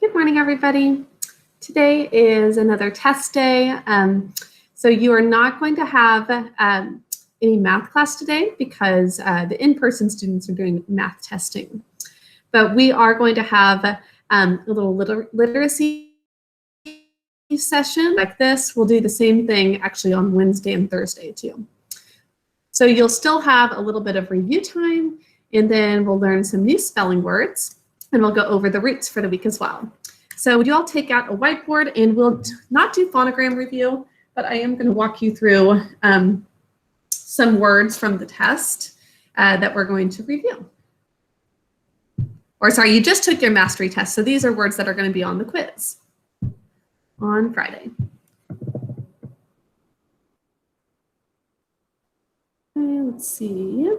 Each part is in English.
Good morning, everybody. Today is another test day. So you are not going to have any math class today because the in-person students are doing math testing. But we are going to have a little literacy session like this. We'll do the same thing actually on Wednesday and Thursday too. So you'll still have a little bit of review time, and then we'll learn some new spelling words, and we'll go over the roots for the week as well. So would you all take out a whiteboard, and we'll not do phonogram review, but I am going to walk you through some words from the test that we're going to review. Or sorry, you just took your mastery test. So these are words that are going to be on the quiz on Friday. Let's see.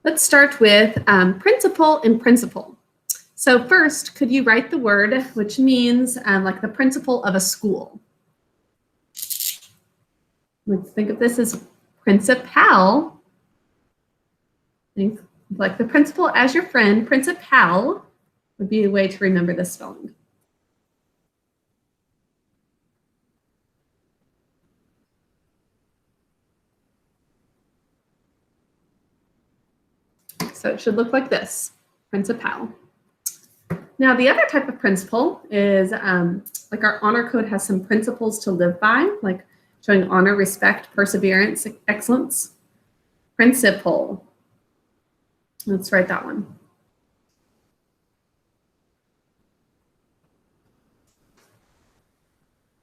Let's start with principal and principal. So first, could you write the word, which means like the principal of a school? Let's think of this as principal. Think like the principal as your friend. Principal would be a way to remember this spelling. So it should look like this, principal. Now the other type of principle is like our honor code has some principles to live by, like showing honor, respect, perseverance, excellence. Principle. Let's write that one.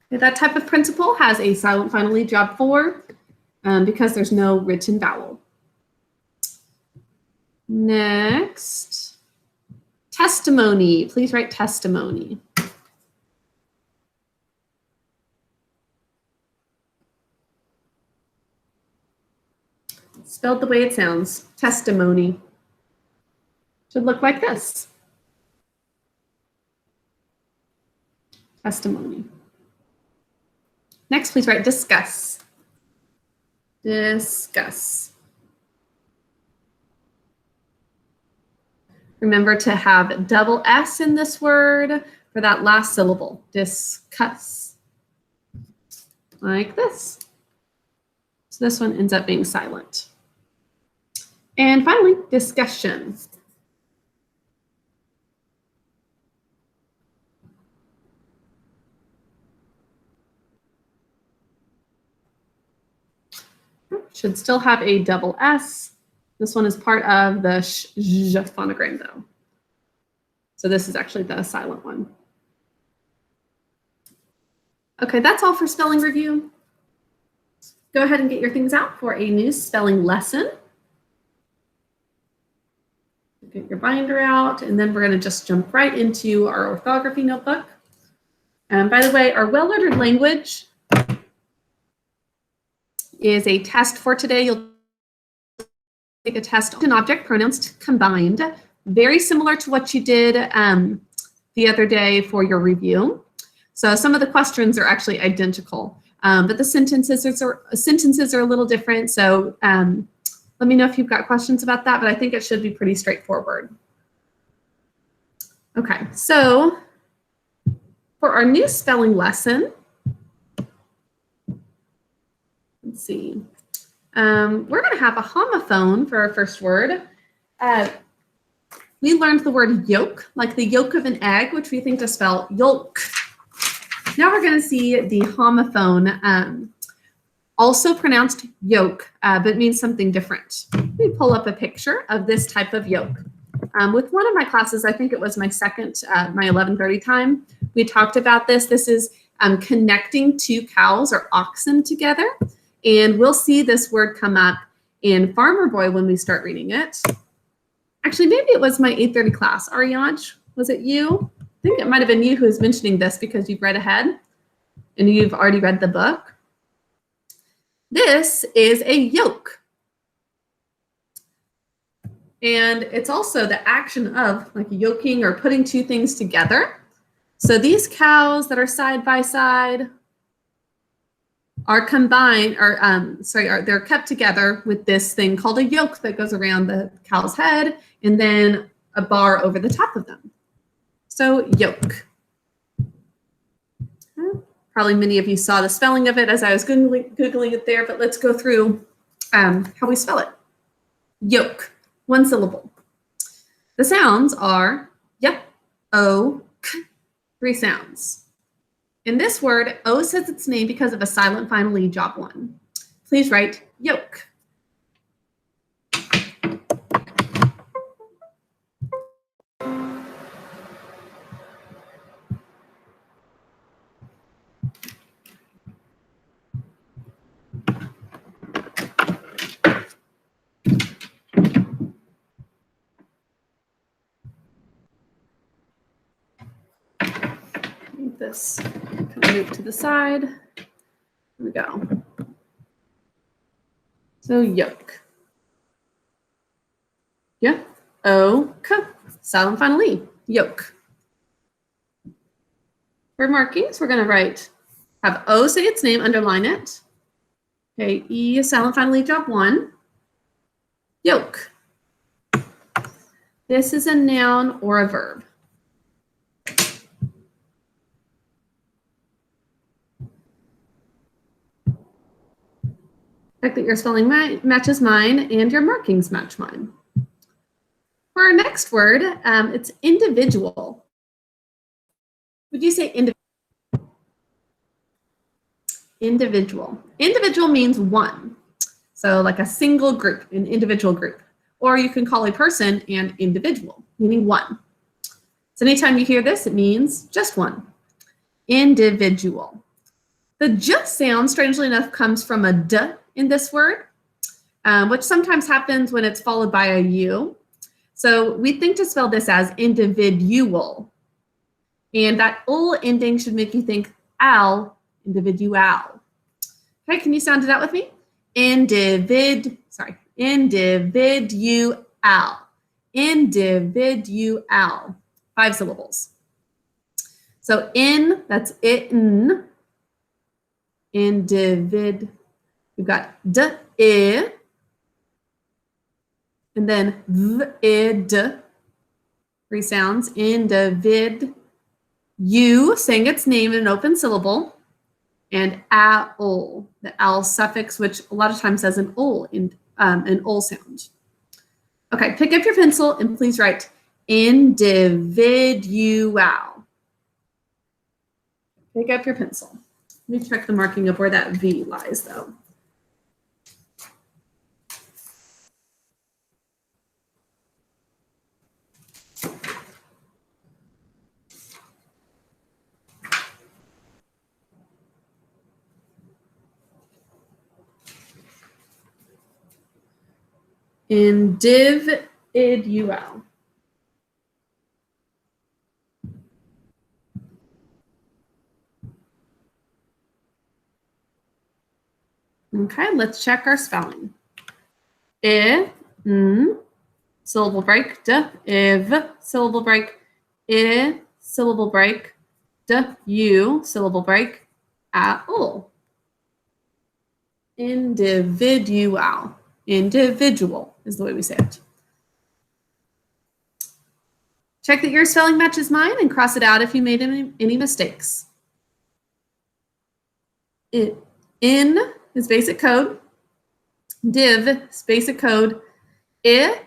That type of principle has a silent final E job 4 because there's no written vowel. Next, testimony. Please write testimony. Spelled the way it sounds, testimony. Should look like this. Testimony. Next, please write discuss. Discuss. Remember to have double S in this word for that last syllable. Discuss. Like this. So this one ends up being silent. And finally, discussion. Should still have a double S. This one is part of the sh phonogram though. So this is actually the silent one. Okay, that's all for spelling review. Go ahead and get your things out for a new spelling lesson. Get your binder out, and then we're going to just jump right into our orthography notebook. And by the way, our well-ordered language is a test for today. You'll take a test on object pronouns combined, very similar to what you did the other day for your review. So some of the questions are actually identical, but the sentences are a little different. So let me know if you've got questions about that, but I think it should be pretty straightforward. Okay, so for our new spelling lesson, let's see. We're going to have a homophone for our first word. We learned the word yolk, like the yolk of an egg, which we think to spell yolk. Now we're going to see the homophone, also pronounced yolk, but means something different. Let me pull up a picture of this type of yolk. With one of my classes, I think it was my second, my 11:30 time, we talked about this. This is connecting two cows or oxen together. And we'll see this word come up in Farmer Boy when we start reading it. Actually, maybe it was my 8:30 class. Arianj, was it you? I think it might have been you who was mentioning this because you've read ahead and you've already read the book. This is a yoke. And it's also the action of like yoking or putting two things together. So these cows that are side by side are combined, or they're kept together with this thing called a yoke that goes around the cow's head, and then a bar over the top of them. So yolk. Probably many of you saw the spelling of it as I was Googling it there, but let's go through how we spell it. Yolk, one syllable. The sounds are y, o, k, three sounds. In this word, O says its name because of a silent final E, job one. Please write yolk. This kind of move to the side. Here we go. So yolk. Yeah. O, k. Silent final E. Yolk. For markings, we're going to have O say its name, underline it. Okay, E, silent final E, job one. Yolk. This is a noun or a verb. Check that your spelling matches mine and your markings match mine. For our next word, it's individual. Would you say individual? Individual means one. So like a single group, an individual group. Or you can call a person an individual, meaning one. So anytime you hear this, it means just one. Individual. The j sound, strangely enough, comes from a d in this word, which sometimes happens when it's followed by a u. So we think to spell this as individual. And that ul ending should make you think al, individual. Okay, can you sound it out with me? Individual. Individual. 5 syllables. So in, that's in. Individ. We've got d, I, and then v, I, d. 3 sounds. Individ. U, saying its name in an open syllable. And a-ol, the al suffix, which a lot of times has an ol sound. Okay, pick up your pencil and please write individual. Pick up your pencil. Let me check the marking of where that V lies, though. Individual. Okay, let's check our spelling. I, n, syllable break, d, iv, syllable break, I, syllable break, d, u, syllable break, a, ul. Individual. Individual is the way we say it. Check that your spelling matches mine and cross it out if you made any mistakes. In is basic code. Div is basic code. I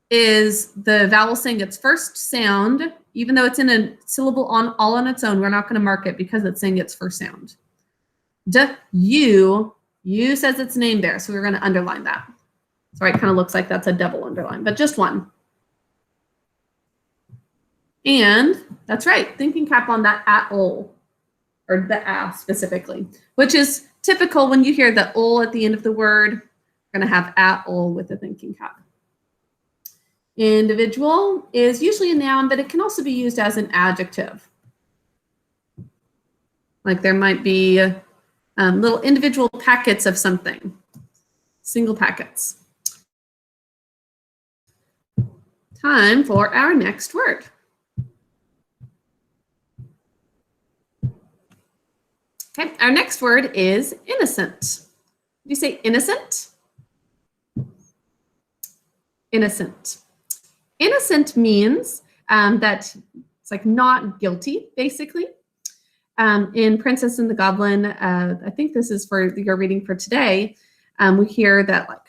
is the vowel saying its first sound. Even though it's in a syllable all on its own, we're not going to mark it because it's saying its first sound. D, u says its name there, so we're going to underline that. Sorry, it kind of looks like that's a double underline, but just one. And that's right, thinking cap on that at-ol, or the a specifically, which is typical when you hear the ol at the end of the word. We're going to have at-ol with the thinking cap. Individual is usually a noun, but it can also be used as an adjective. Like there might be little individual packets of something, single packets. Time for our next word. Okay, our next word is innocent. Did you say innocent? Innocent. Innocent means that it's like not guilty, basically. In Princess and the Goblin, I think this is for your reading for today, we hear that like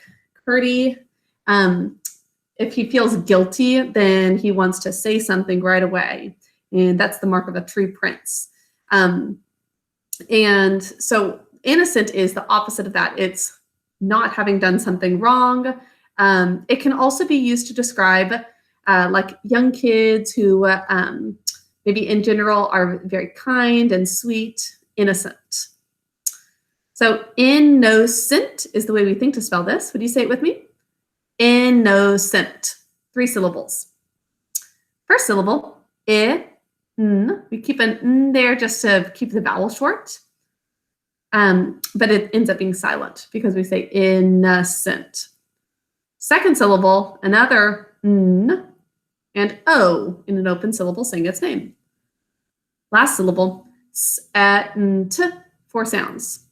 Curdy, if he feels guilty, then he wants to say something right away. And that's the mark of a true prince. And so innocent is the opposite of that. It's not having done something wrong. It can also be used to describe like young kids who maybe in general are very kind and sweet, innocent. So innocent is the way we think to spell this. Would you say it with me? Innocent. 3 syllables. First syllable, I, n. We keep an n there just to keep the vowel short. But it ends up being silent because we say innocent. Second syllable, another n and o in an open syllable saying its name. Last syllable, s-a-n-t, 4 sounds.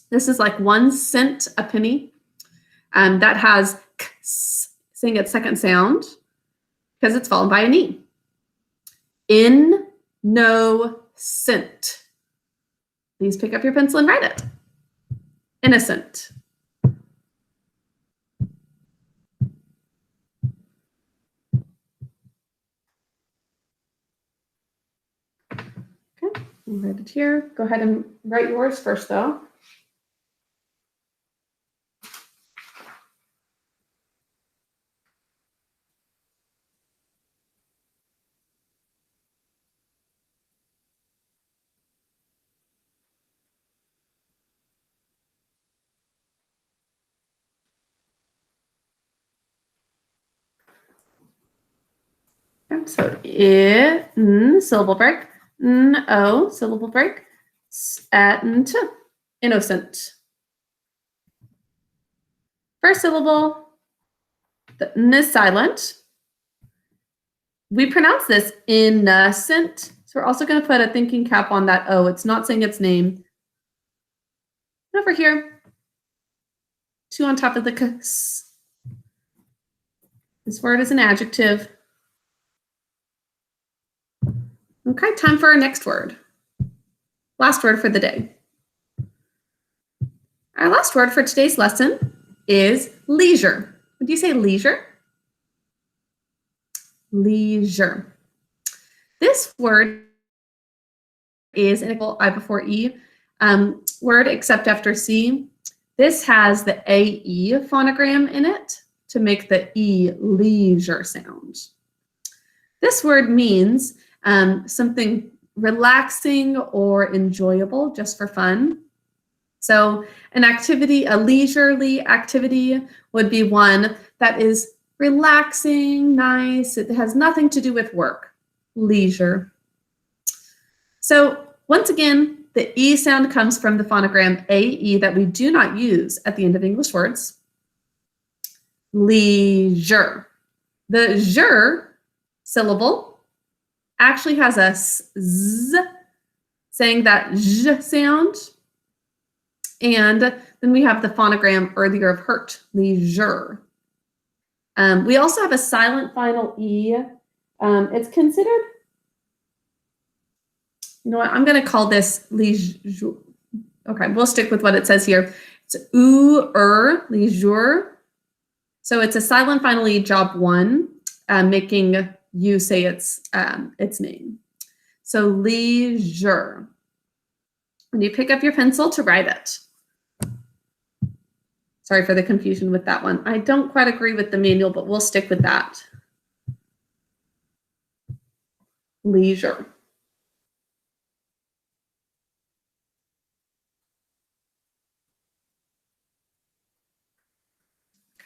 This is like 1 cent a penny. That has k, saying its second sound because it's followed by an e. In, no, cent. Please pick up your pencil and write it. Innocent. Okay, I'll write it here. Go ahead and write yours first, though. So I, n, syllable break, n, o, syllable break, s, a, n, t, innocent. First syllable, the n is silent. We pronounce this innocent, so we're also going to put a thinking cap on that o. It's not saying its name. Over here, 2 on top of the k. This word is an adjective. Okay, time for our next word. Last word for the day. Our last word for today's lesson is leisure. Would you say leisure? Leisure. This word is an I before E word except after C. This has the AE phonogram in it to make the E leisure sound. This word means something relaxing or enjoyable just for fun. So an activity, a leisurely activity would be one that is relaxing, nice. It has nothing to do with work. Leisure. So once again, the E sound comes from the phonogram AE that we do not use at the end of English words. Leisure. The zher syllable actually has a z, saying that zh sound. And then we have the phonogram earlier of hurt, leisure. We also have a silent final E. It's considered, you know what, I'm going to call this leisure. Okay, we'll stick with what it says here. It's leisure. So it's a silent final E, job 1, making you say its name. So leisure. And you pick up your pencil to write it. Sorry for the confusion with that one. I don't quite agree with the manual, but we'll stick with that. Leisure.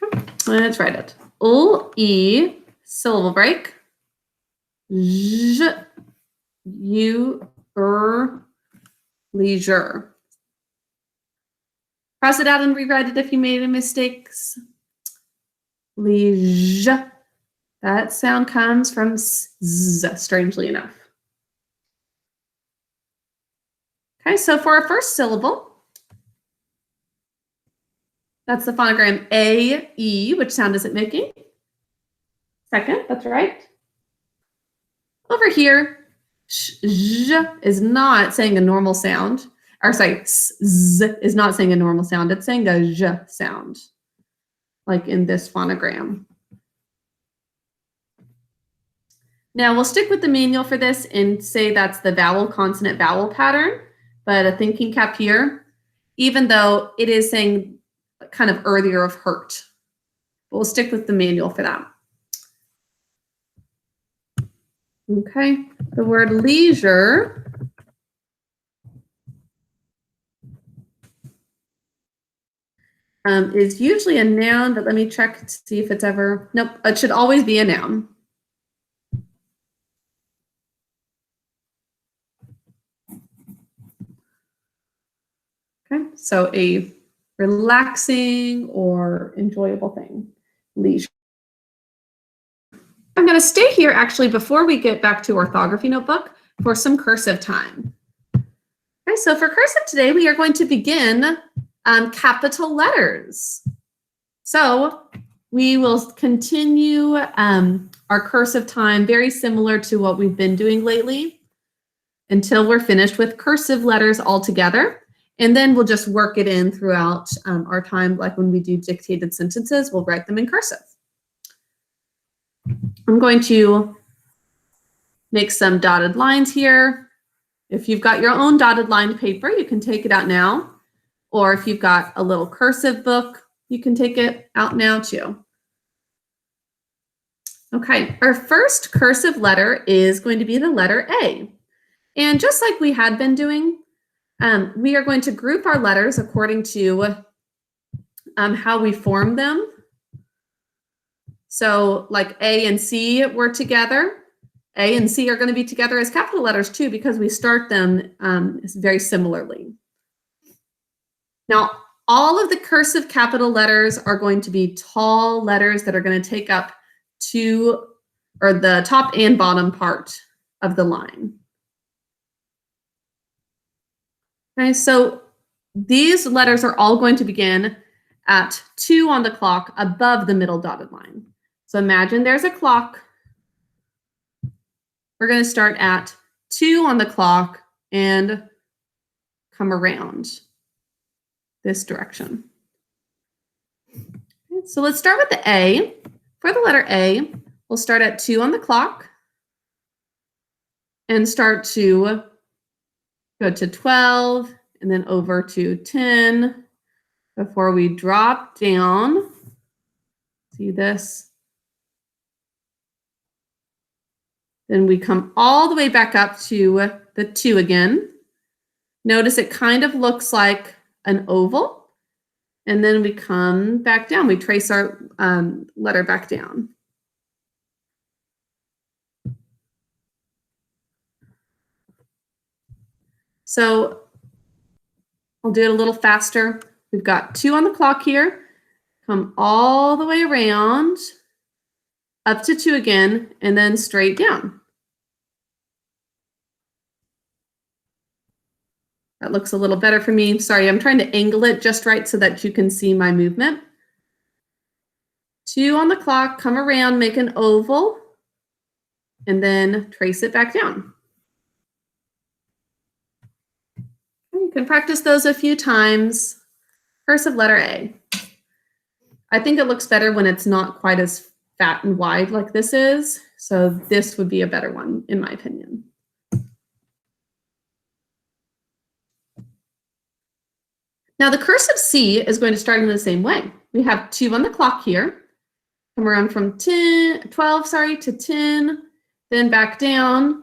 Okay, let's write it. E, syllable break. Leisure. Cross it out and rewrite it if you made any mistakes. Leisure. That sound comes from z, strangely enough. Okay, so for our first syllable, that's the phonogram A-E. Which sound is it making? Second, that's right. Over here, zh is not saying a normal sound. Or sorry, z is not saying a normal sound. It's saying a zh sound, like in this phonogram. Now we'll stick with the manual for this and say that's the vowel, consonant, vowel pattern, but a thinking cap here, even though it is saying kind of earlier of hurt. But we'll stick with the manual for that. Okay, the word leisure is usually a noun, but let me check to see if it's ever, nope, it should always be a noun. Okay, so a relaxing or enjoyable thing, leisure. I'm going to stay here actually before we get back to orthography notebook for some cursive time. Okay, so for cursive today, we are going to begin capital letters. So we will continue our cursive time very similar to what we've been doing lately until we're finished with cursive letters altogether. And then we'll just work it in throughout our time, like when we do dictated sentences, we'll write them in cursive. I'm going to make some dotted lines here. If you've got your own dotted line paper, you can take it out now. Or if you've got a little cursive book, you can take it out now too. Okay, our first cursive letter is going to be the letter A. And just like we had been doing, we are going to group our letters according to how we form them. So like A and C were together. A and C are going to be together as capital letters too, because we start them very similarly. Now, all of the cursive capital letters are going to be tall letters that are going to take up the top and bottom part of the line. Okay, so these letters are all going to begin at 2 on the clock above the middle dotted line. So imagine there's a clock. We're going to start at 2 on the clock and come around this direction. Okay, so let's start with the A. For the letter A, we'll start at 2 on the clock and start to go to 12 and then over to 10 before we drop down. See this? Then we come all the way back up to the 2 again. Notice it kind of looks like an oval. And then we come back down. We trace our letter back down. So I'll do it a little faster. We've got 2 on the clock here. Come all the way around, up to 2 again, and then straight down. That looks a little better for me. Sorry, I'm trying to angle it just right so that you can see my movement. 2 on the clock, come around, make an oval, and then trace it back down. You can practice those a few times. Cursive letter A. I think it looks better when it's not quite as fat and wide like this is. So this would be a better one, in my opinion. Now the cursive C is going to start in the same way. We have 2 on the clock here. Come around from 12 to 10, then back down.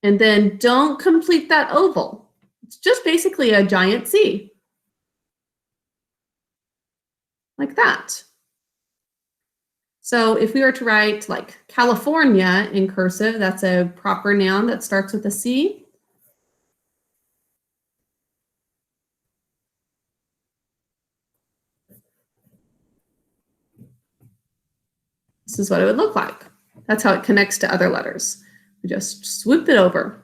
And then don't complete that oval. It's just basically a giant C. Like that. So if we were to write like California in cursive, that's a proper noun that starts with a C. This is what it would look like. That's how it connects to other letters. We just swoop it over.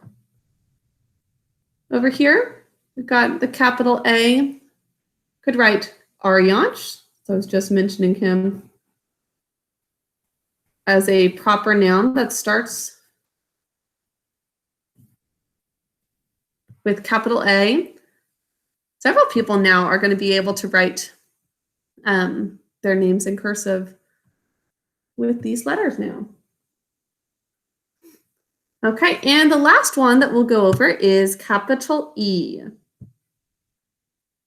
Over here, we've got the capital A. Could write Arianch. So I was just mentioning him. as a proper noun that starts with capital A. Several people now are going to be able to write their names in cursive with these letters now. Okay, and the last one that we'll go over is capital E.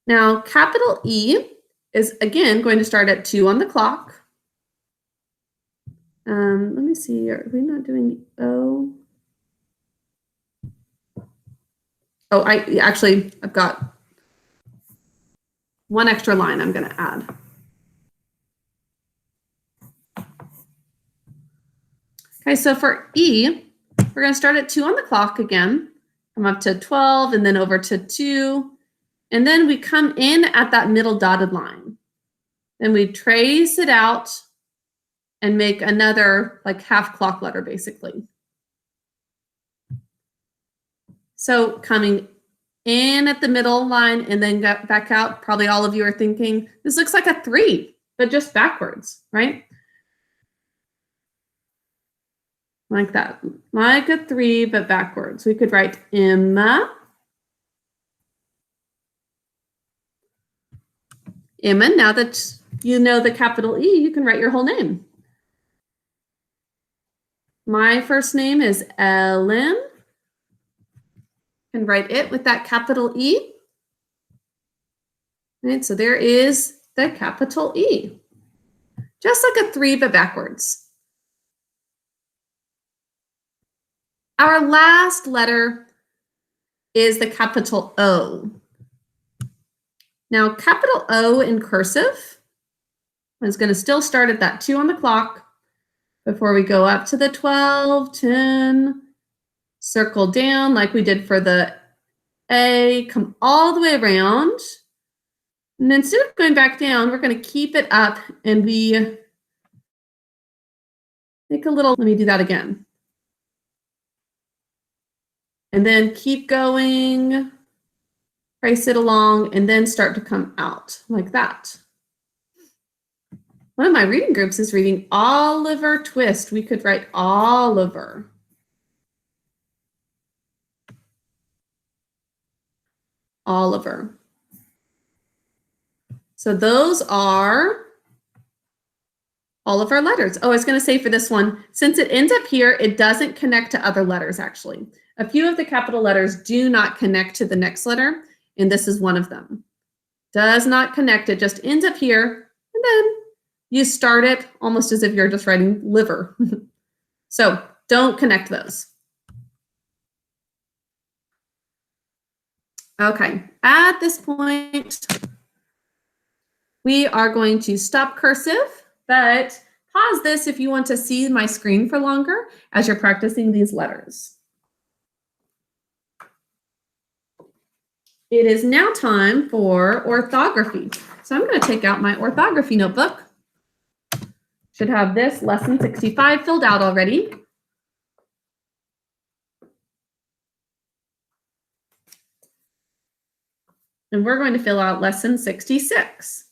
Now, capital E is, again, going to start at 2 on the clock. Let me see, are we not doing O? Oh, I've got one extra line I'm going to add. Okay, so for E, we're going to start at 2 on the clock again, come up to 12, and then over to 2. And then we come in at that middle dotted line. Then we trace it out and make another like half clock letter, basically. So coming in at the middle line and then back out, probably all of you are thinking, this looks like a 3, but just backwards, right? Like that, like a 3, but backwards. We could write Emma. Emma, now that you know the capital E, you can write your whole name. My first name is Ellen. And write it with that capital E. Right, so there is the capital E. Just like a 3, but backwards. Our last letter is the capital O. Now, capital O in cursive is going to still start at that 2 on the clock before we go up to the 12, 10, circle down like we did for the A, come all the way around. And instead of going back down, we're going to keep it up and we make a little, let me do that again. And then keep going, trace it along, and then start to come out like that. One of my reading groups is reading Oliver Twist. We could write Oliver. Oliver. So those are all of our letters. Oh, I was going to say for this one, since it ends up here, it doesn't connect to other letters, actually. A few of the capital letters do not connect to the next letter, and this is one of them. Does not connect, it just ends up here, and then you start it almost as if you're just writing liver. So don't connect those. Okay, at this point, we are going to stop cursive, but pause this if you want to see my screen for longer as you're practicing these letters. It is now time for orthography. So I'm going to take out my orthography notebook. Should have this lesson 65 filled out already. And we're going to fill out lesson 66.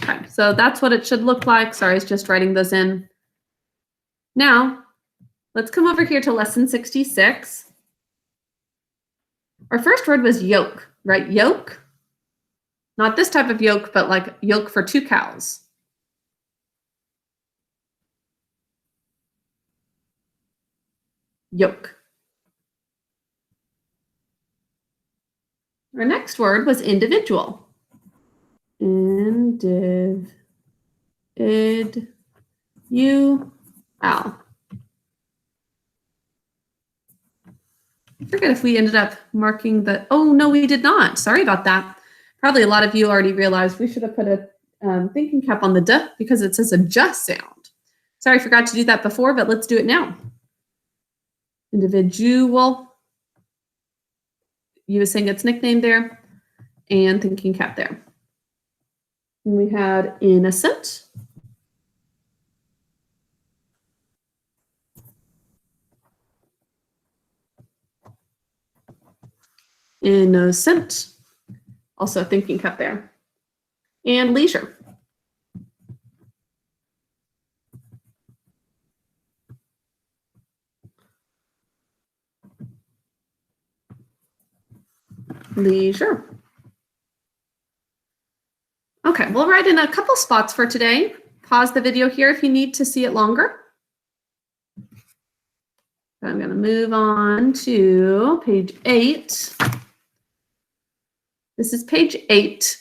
Okay, so that's what it should look like. Sorry, I was just writing those in. Now, let's come over here to lesson 66. Our first word was yoke, right? Yoke. Not this type of yoke, but like yoke for 2 cows. Yoke. Our next word was individual. Individual. I forget if we ended up marking the, oh no, we did not. Sorry about that. Probably a lot of you already realized we should have put a thinking cap on the D because it says a J sound. Sorry, I forgot to do that before, but let's do it now. Individual. You were saying its nickname there, and thinking cap there. And we had innocent. Innocent. Also thinking cap there. And leisure. Leisure. Okay, we'll write in a couple spots for today. Pause the video here if you need to see it longer. I'm going to move on to page 8. This is page 8.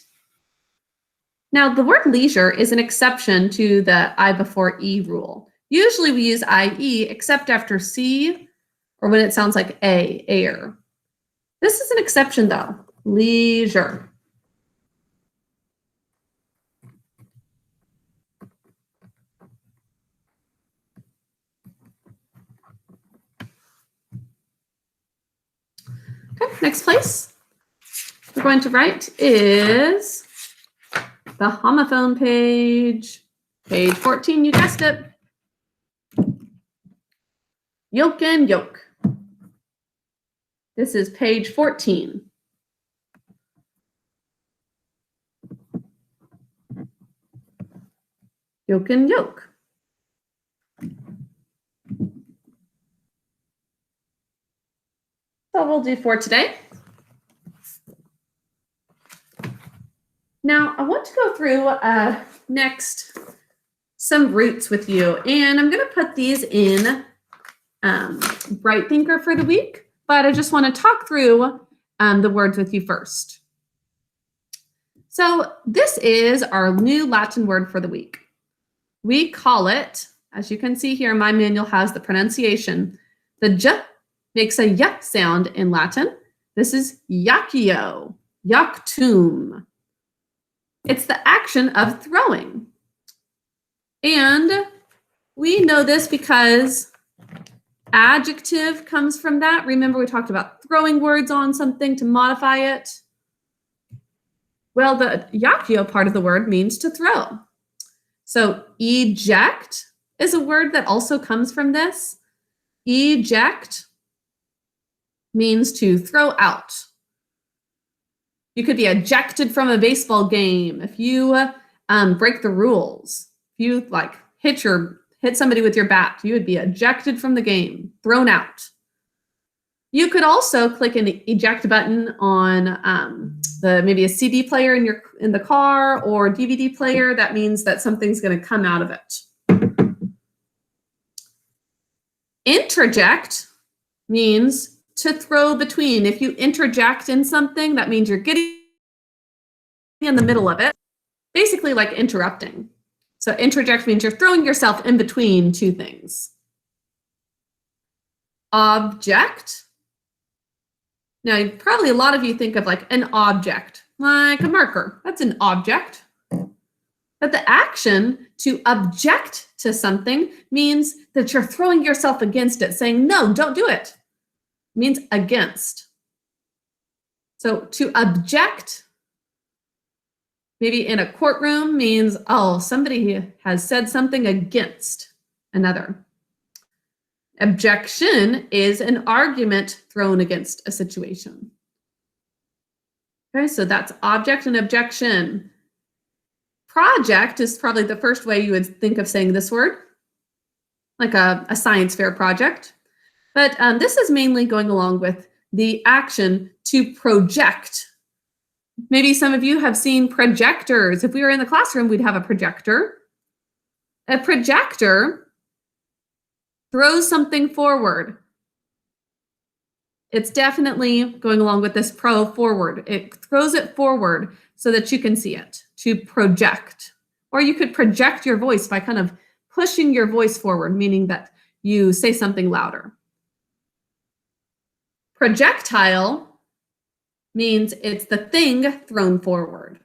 Now, the word leisure is an exception to the I before E rule. Usually we use IE except after C or when it sounds like A, air. This is an exception though, leisure. Okay, next place we're going to write is the homophone page. Page 14, you guessed it. Yoke and yoke. This is page 14. Yoke and yoke. So we'll do for today. Now I want to go through next some roots with you, and I'm going to put these in Bright Thinker for the week, but I just want to talk through the words with you first. So this is our new Latin word for the week. We call it, as you can see here, my manual has the pronunciation. The J makes a Y sound in Latin. This is jaccio, jactum. It's the action of throwing. And we know this because adjective comes from that. Remember we talked about throwing words on something to modify it. Well, the jaccio part of the word means to throw. So eject is a word that also comes from this. Eject means to throw out. You could be ejected from a baseball game if you break the rules. If you like hit somebody with your bat, you would be ejected from the game, thrown out. You could also click an eject button on maybe a CD player in the car or DVD player. That means that something's going to come out of it. Interject means to throw between. If you interject in something, that means you're getting in the middle of it, basically like interrupting. So interject means you're throwing yourself in between two things. Object. Now, probably a lot of you think of like an object, like a marker. That's an object. But the action to object to something means that you're throwing yourself against it, saying, no, don't do it. It means against. So to object, maybe in a courtroom, means, oh, somebody has said something against another. Objection is an argument thrown against a situation. Okay, so that's object and objection. Project is probably the first way you would think of saying this word, like a science fair project. But this is mainly going along with the action to project. Maybe some of you have seen projectors. If we were in the classroom, we'd have a projector. A projector throws something forward. It's definitely going along with this forward. It throws it forward so that you can see it, to project. Or you could project your voice by kind of pushing your voice forward, meaning that you say something louder. Projectile means it's the thing thrown forward.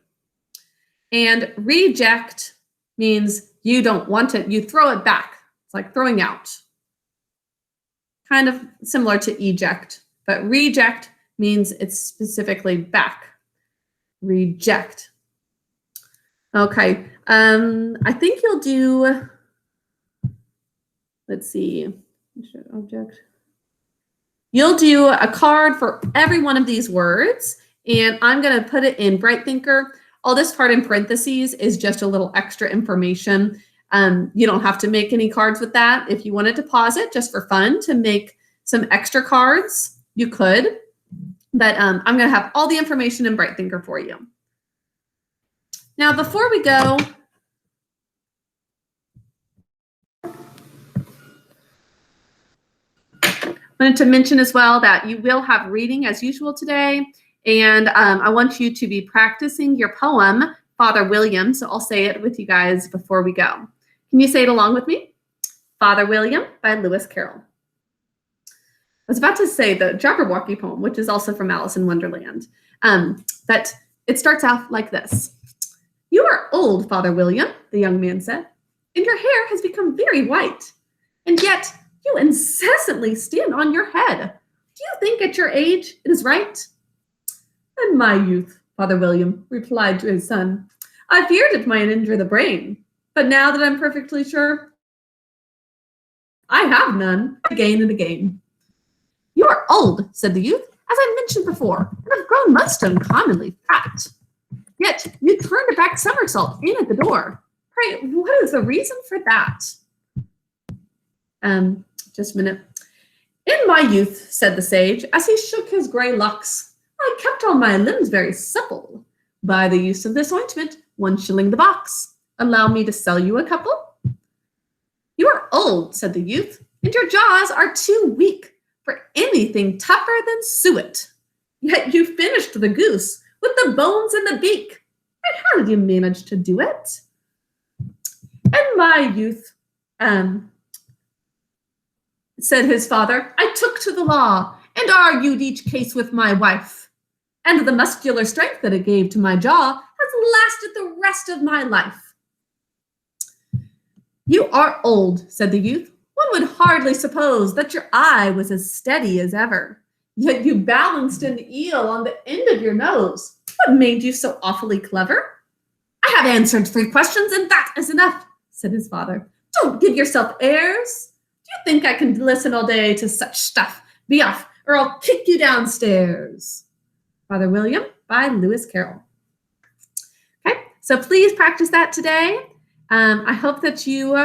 And reject means you don't want it, you throw it back. It's like throwing out. Kind of similar to eject, but reject means it's specifically back. Reject. Okay, I think you'll do, let's see, object. You'll do a card for every one of these words, and I'm going to put it in Bright Thinker. All this part in parentheses is just a little extra information. You don't have to make any cards with that. If you wanted to pause it just for fun to make some extra cards, you could. But I'm going to have all the information in Bright Thinker for you. Now, before we go, I wanted to mention as well that you will have reading as usual today. And I want you to be practicing your poem, Father William. So I'll say it with you guys before we go. Can you say it along with me? Father William by Lewis Carroll. I was about to say the Jabberwocky poem, which is also from Alice in Wonderland. But it starts out like this. You are old, Father William, the young man said, and your hair has become very white. And yet you incessantly stand on your head. Do you think at your age it is right? In my youth, Father William replied to his son, I feared it might injure the brain, but now that I'm perfectly sure, I have none, again and again. You are old, said the youth, as I mentioned before, and have grown most uncommonly fat. Yet you turned a back somersault in at the door. Pray, what is the reason for that? Just a minute. In my youth, said the sage, as he shook his gray locks, I kept all my limbs very supple. By the use of this ointment, 1 shilling the box. Allow me to sell you a couple? You are old, said the youth, and your jaws are too weak for anything tougher than suet. Yet you finished the goose with the bones and the beak. And how did you manage to do it? In my youth, said his father, I took to the law and argued each case with my wife. And the muscular strength that it gave to my jaw has lasted the rest of my life. You are old, said the youth. One would hardly suppose that your eye was as steady as ever. Yet you balanced an eel on the end of your nose. What made you so awfully clever? I have answered 3 questions, and that is enough, said his father. Don't give yourself airs. Do you think I can listen all day to such stuff? Be off, or I'll kick you downstairs. Father William by Lewis Carroll. Okay, so please practice that today. I hope that you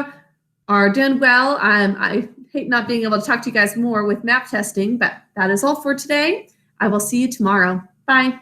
are doing well. I hate not being able to talk to you guys more with map testing, but that is all for today. I will see you tomorrow. Bye.